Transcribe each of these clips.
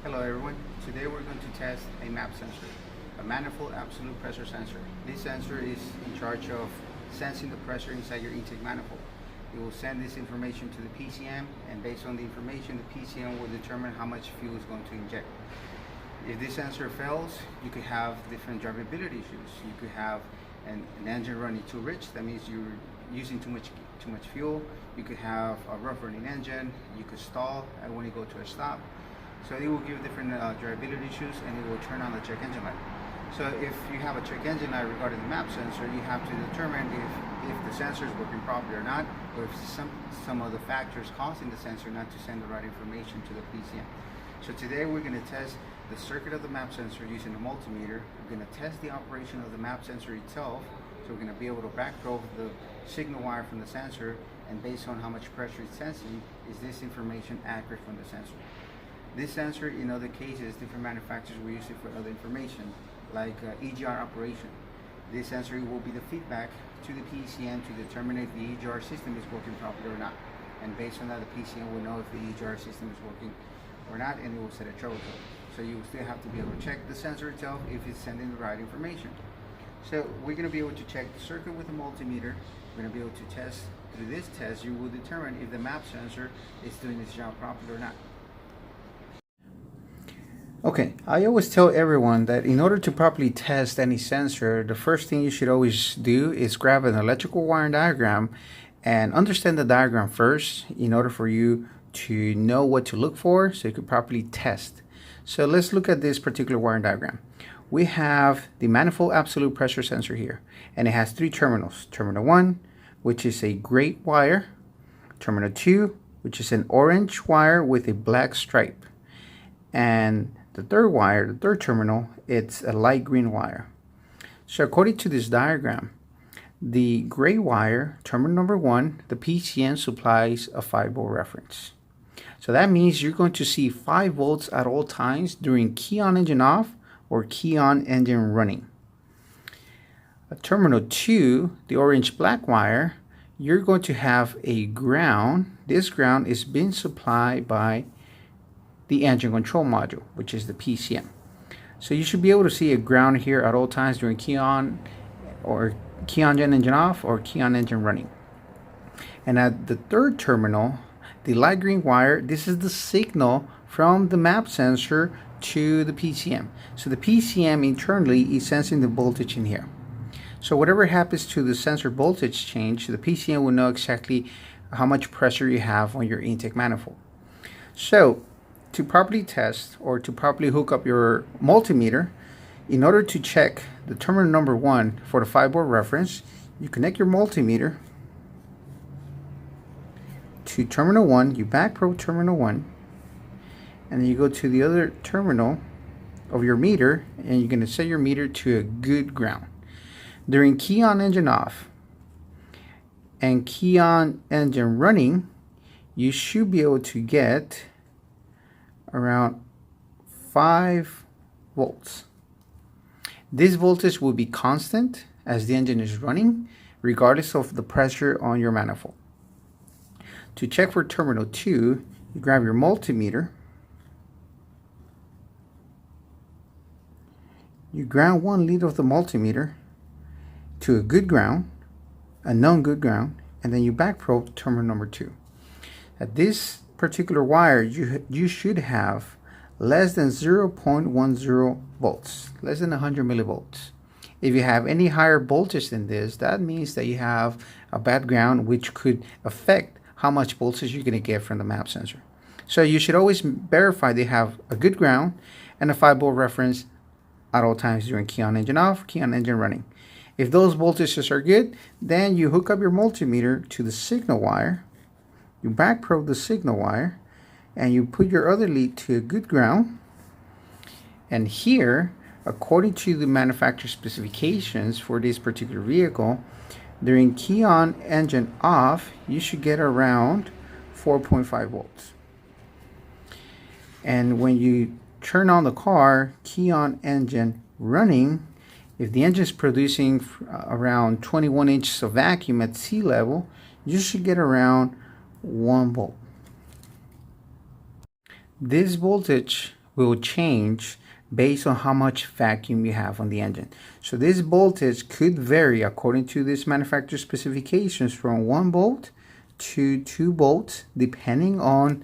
Hello everyone, today we're going to test a MAP sensor, a manifold absolute pressure sensor. This sensor is in charge of sensing the pressure inside your intake manifold. It will send this information to the PCM, and based on the information, the PCM will determine how much fuel is going to inject. If this sensor fails, you could have different drivability issues. You could have an engine running too rich, that means you're using too much fuel. You could have a rough running engine, you could stall when you go to a stop. So it will give different drivability issues, and it will turn on the check engine light. So if you have a check engine light regarding the MAP sensor, you have to determine if the sensor is working properly or not, or if some of the factors causing the sensor not to send the right information to the PCM. So today we're going to test the circuit of the MAP sensor using a multimeter. We're going to test the operation of the MAP sensor itself. So we're going to be able to backprobe the signal wire from the sensor, and based on how much pressure it's sensing, is this information accurate from the sensor. This sensor, in other cases, different manufacturers will use it for other information, like EGR operation. This sensor will be the feedback to the PCM to determine if the EGR system is working properly or not. And based on that, the PCM will know if the EGR system is working or not, and it will set a trouble code. So you will still have to be able to check the sensor itself if it's sending the right information. So we're going to be able to check the circuit with a multimeter. We're going to be able to test. Through this test, you will determine if the MAP sensor is doing its job properly or not. Okay, I always tell everyone that in order to properly test any sensor, the first thing you should always do is grab an electrical wiring diagram and understand the diagram first in order for you to know what to look for so you can properly test. So let's look at this particular wiring diagram. We have the manifold absolute pressure sensor here, and it has three terminals. Terminal 1, which is a gray wire. Terminal 2, which is an orange wire with a black stripe. And the third wire, the third terminal, it's a light green wire. So according to this diagram, the gray wire, terminal number 1, the PCM supplies a 5-volt reference. So that means you're going to see 5 volts at all times during key on engine off or key on engine running. Terminal 2, the orange black wire, you're going to have a ground. This ground is being supplied by the engine control module, which is the PCM. So you should be able to see a ground here at all times during key on or key on engine off or key on engine running. And at the third terminal, the light green wire, this is the signal from the MAP sensor to the PCM. So the PCM internally is sensing the voltage in here. So whatever happens to the sensor voltage change, the PCM will know exactly how much pressure you have on your intake manifold. So to properly test or to properly hook up your multimeter, in order to check the terminal number 1 for the 5-volt reference, you connect your multimeter to terminal 1, you backprobe terminal 1, and then you go to the other terminal of your meter, and you're going to set your meter to a good ground. During key on engine off and key on engine running, you should be able to get around 5 volts. This voltage will be constant as the engine is running, regardless of the pressure on your manifold. To check for terminal 2, you grab your multimeter, you ground one lead of the multimeter to a good ground, a known good ground, and then you backprobe terminal number 2. At this particular wire, you should have less than 0.10 volts, less than 100 millivolts. If you have any higher voltage than this, that means that you have a bad ground, which could affect how much voltage you're going to get from the MAP sensor. So you should always verify they have a good ground and a 5-volt reference at all times during key on engine off, key on engine running. If those voltages are good, then you hook up your multimeter to the signal wire, you backprobe the signal wire, and you put your other lead to a good ground. And here, according to the manufacturer specifications for this particular vehicle, during key on engine off, you should get around 4.5 volts. And when you turn on the car, key on engine running, if the engine is producing around 21 inches of vacuum at sea level, you should get around 1 volt. This voltage will change based on how much vacuum you have on the engine. So this voltage could vary according to this manufacturer specifications from 1 volt to 2 volts depending on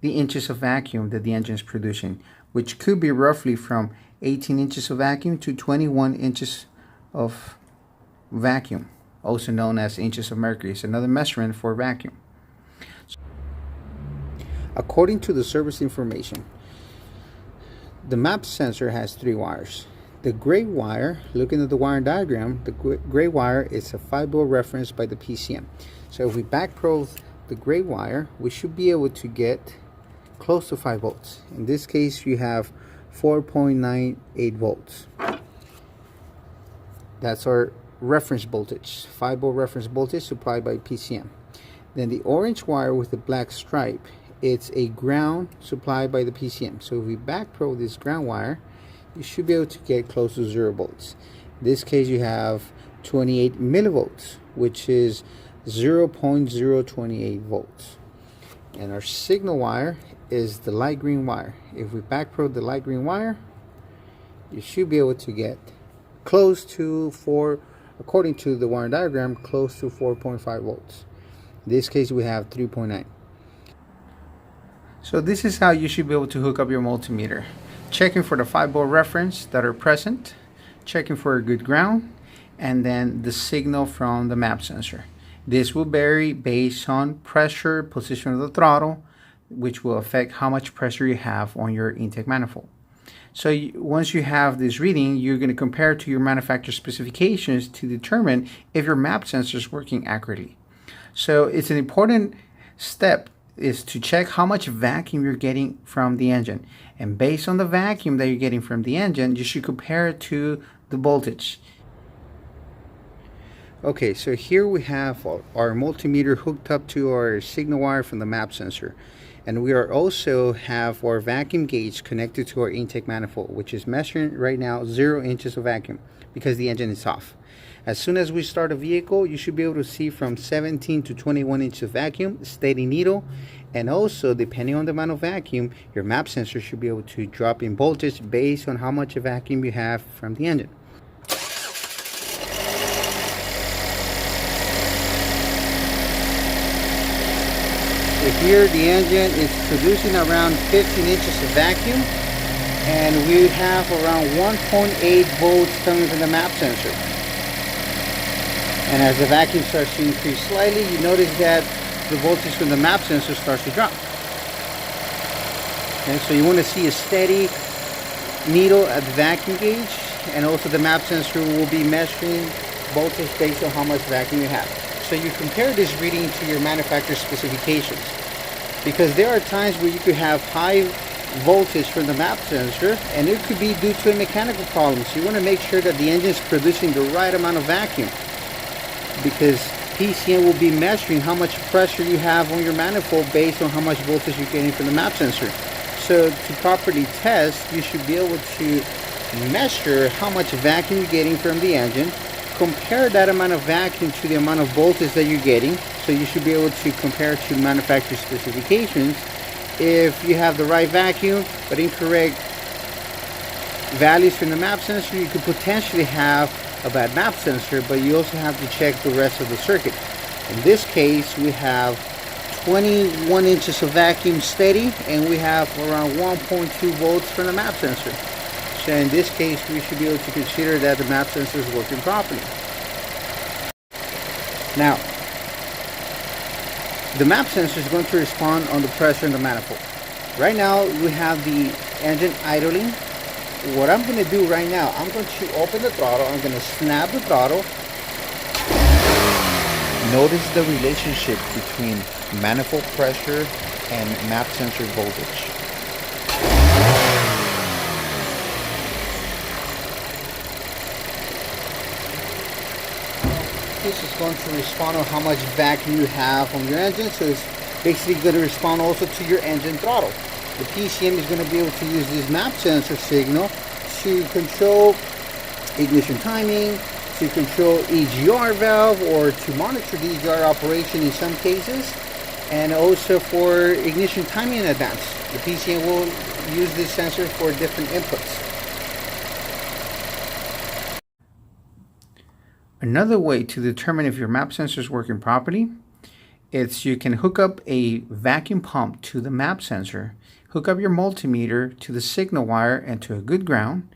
the inches of vacuum that the engine is producing, which could be roughly from 18 inches of vacuum to 21 inches of vacuum, also known as inches of mercury. It's another measurement for vacuum. According to the service information, the MAP sensor has 3 wires. The gray wire, looking at the wire diagram, the gray wire is a 5-volt reference by the PCM. So if we backprobe the gray wire, we should be able to get close to 5 volts. In this case, you have 4.98 volts. That's our reference voltage, 5-volt reference voltage supplied by PCM. Then the orange wire with the black stripe, it's a ground supplied by the PCM. So if we backprobe this ground wire, you should be able to get close to 0 volts. In this case, you have 28 millivolts, which is 0.028 volts. And our signal wire is the light green wire. If we backprobe the light green wire, you should be able to get close to 4, according to the wire diagram, close to 4.5 volts. In this case, we have 3.9. So this is how you should be able to hook up your multimeter. Checking for the 5-volt reference that are present, checking for a good ground, and then the signal from the MAP sensor. This will vary based on pressure, position of the throttle, which will affect how much pressure you have on your intake manifold. So once you have this reading, you're going to compare it to your manufacturer specifications to determine if your MAP sensor is working accurately. So it's an important step is to check how much vacuum you're getting from the engine. And based on the vacuum that you're getting from the engine, you should compare it to the voltage. Okay, so here we have our multimeter hooked up to our signal wire from the MAP sensor. And we are also have our vacuum gauge connected to our intake manifold, which is measuring right now 0 inches of vacuum because the engine is off. As soon as we start a vehicle, you should be able to see from 17 to 21 inches of vacuum, steady needle, and also depending on the amount of vacuum, your MAP sensor should be able to drop in voltage based on how much vacuum you have from the engine. Here the engine is producing around 15 inches of vacuum, and we have around 1.8 volts coming from the MAP sensor. And as the vacuum starts to increase slightly, you notice that the voltage from the MAP sensor starts to drop. And so you want to see a steady needle at the vacuum gauge, and also the MAP sensor will be measuring voltage based on how much vacuum you have. So you compare this reading to your manufacturer specifications, because there are times where you could have high voltage from the MAP sensor and it could be due to a mechanical problem. So you want to make sure that the engine is producing the right amount of vacuum, because PCM will be measuring how much pressure you have on your manifold based on how much voltage you're getting from the MAP sensor. So to properly test, you should be able to measure how much vacuum you're getting from the engine, compare that amount of vacuum to the amount of voltage that you're getting. So you should be able to compare to manufacturer specifications. If you have the right vacuum but incorrect values from the MAP sensor, you could potentially have a bad MAP sensor, but you also have to check the rest of the circuit. In this case, we have 21 inches of vacuum steady, and we have around 1.2 volts from the MAP sensor. So in this case, we should be able to consider that the MAP sensor is working properly. Now, the MAP sensor is going to respond on the pressure in the manifold. Right now, we have the engine idling. What I'm going to do right now, I'm going to open the throttle. I'm going to snap the throttle. Notice the relationship between manifold pressure and MAP sensor voltage. This is going to respond on how much vacuum you have on your engine, so it's basically going to respond also to your engine throttle. The PCM is going to be able to use this MAP sensor signal to control ignition timing, to control EGR valve, or to monitor the EGR operation in some cases, and also for ignition timing in advance. The PCM will use this sensor for different inputs. Another way to determine if your map sensor is working properly, it's you can hook up a vacuum pump to the map sensor, hook up your multimeter to the signal wire and to a good ground,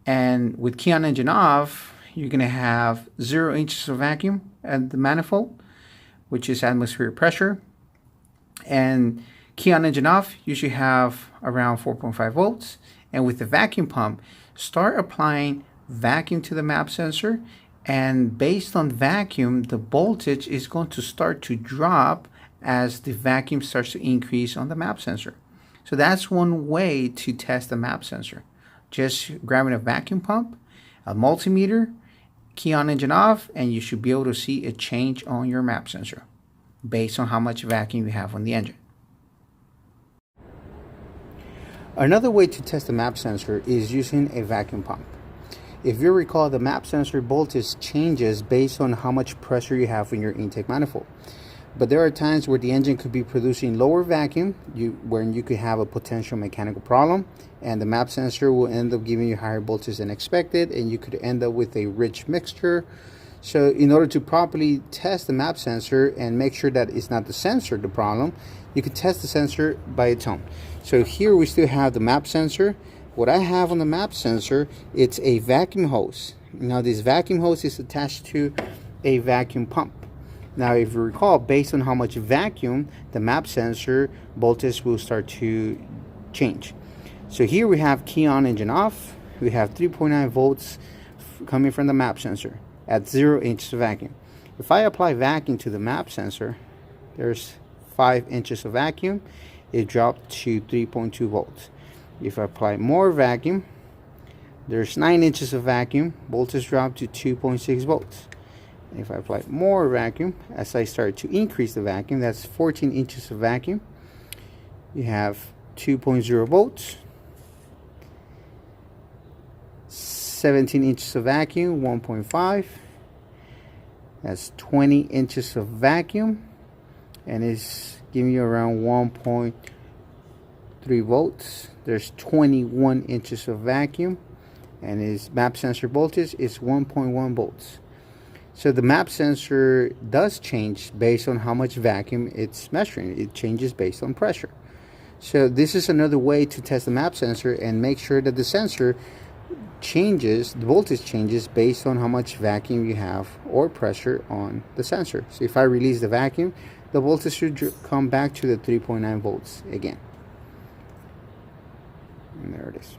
and with key on engine off, you're going to have 0 inches of vacuum at the manifold, which is atmospheric pressure, and key on engine off, you should have around 4.5 volts, and with the vacuum pump, start applying vacuum to the map sensor. And based on vacuum, the voltage is going to start to drop as the vacuum starts to increase on the map sensor. So that's one way to test the map sensor. Just grabbing a vacuum pump, a multimeter, key on engine off, and you should be able to see a change on your map sensor based on how much vacuum you have on the engine. Another way to test the map sensor is using a vacuum pump. If you recall, the map sensor voltage changes based on how much pressure you have in your intake manifold. But there are times where the engine could be producing lower vacuum, where you could have a potential mechanical problem, and the map sensor will end up giving you higher voltage than expected, and you could end up with a rich mixture. So in order to properly test the map sensor and make sure that it's not the sensor the problem, you can test the sensor by its own. So here we still have the map sensor. What I have on the map sensor, it's a vacuum hose. Now this vacuum hose is attached to a vacuum pump. Now if you recall, based on how much vacuum, the map sensor voltage will start to change. So here we have key on engine off. We have 3.9 volts coming from the map sensor at 0 inches of vacuum. If I apply vacuum to the map sensor, there's 5 inches of vacuum. It dropped to 3.2 volts. If I apply more vacuum, there's 9 inches of vacuum, voltage dropped to 2.6 volts. And if I apply more vacuum, as I start to increase the vacuum, that's 14 inches of vacuum. You have 2.0 volts, 17 inches of vacuum, 1.5. That's 20 inches of vacuum, and it's giving you around 1.3 volts. There's 21 inches of vacuum, and its map sensor voltage is 1.1 volts. So the map sensor does change based on how much vacuum it's measuring. It changes based on pressure. So this is another way to test the map sensor and make sure that the sensor changes, the voltage changes based on how much vacuum you have or pressure on the sensor. So if I release the vacuum, the voltage should come back to the 3.9 volts again. And there it is.